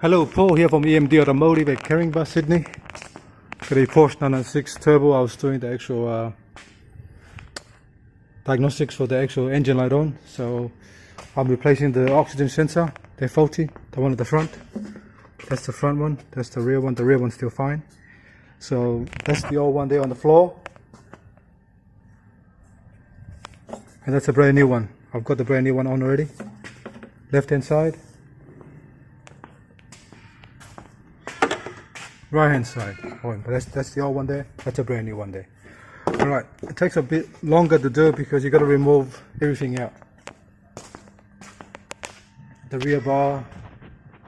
Hello, Paul here from EMD Automotive at Caringbah, Sydney. Got a Porsche 996 Turbo. I was doing the actual diagnostics for the actual engine light on. So I'm replacing the oxygen sensor. They're faulty. The one at the front. That's the front one. That's the rear one. The rear one's still fine. So that's the old one there on the floor. And that's a brand new one. I've got the brand new one on already. Left hand side. Right hand side. Oh, but that's the old one there. That's a brand new one there. Alright, it takes a bit longer to do because you got to remove everything out. The rear bar,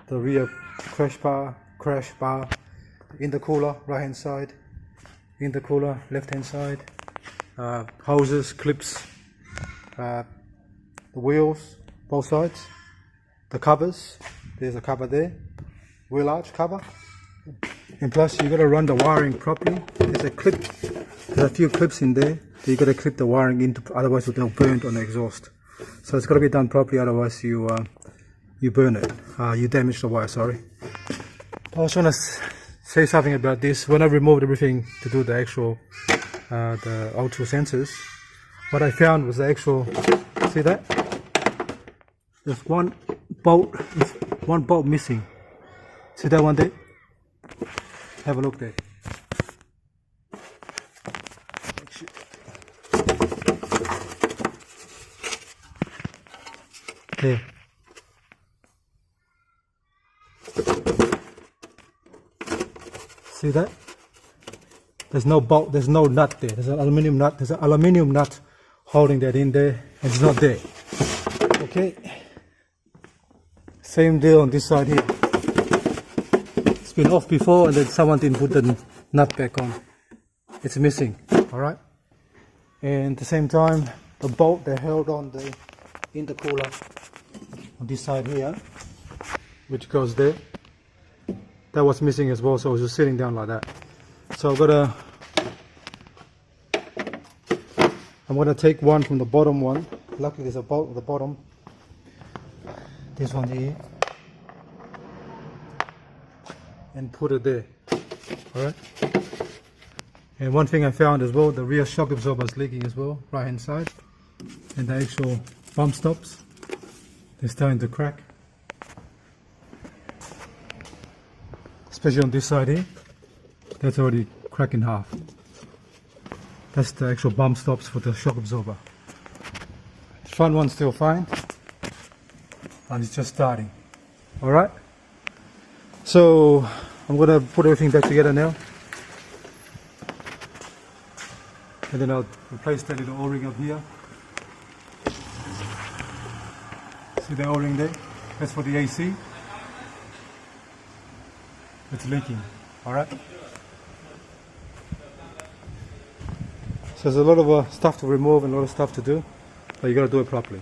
the rear crash bar, the intercooler, right hand side, intercooler, left hand side, hoses, clips, the wheels, both sides, the covers, there's a cover there, wheel arch cover. And plus you got to run the wiring properly. There's a few clips in there that you got to clip the wiring into, otherwise it'll burn on the exhaust. So it's got to be done properly, otherwise you burn it, you damage the wire, sorry. I also want to say something about this. When I removed everything to do the actual the O2 sensors, what I found was the actual, see that? There's one bolt missing. See that one there? Have a look there. There. See that? There's no bolt, there's no nut there. There's an aluminium nut. There's an aluminium nut holding that in there, and it's not there. Okay. Same deal on this side here. It's been off before, and then someone didn't put the nut back on. It's missing. All right. And at the same time, the bolt that held on the intercooler on this side here, which goes there, that was missing as well. So it was just sitting down like that. So I'm gonna take one from the bottom one. Luckily there's a bolt at the bottom. This one here. And put it there. Alright. And one thing I found as well, the rear shock absorber is leaking as well, right hand side. And the actual bump stops, they're starting to crack. Especially on this side here. That's already cracked in half. That's the actual bump stops for the shock absorber. The front one's still fine. And it's just starting. Alright. So I'm gonna put everything back together now. And then I'll replace that little O-ring up here. See the O-ring there? That's for the AC. It's leaking. Alright. So there's a lot of stuff to remove and a lot of stuff to do, but you gotta do it properly.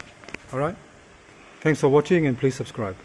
Alright? Thanks for watching and please subscribe.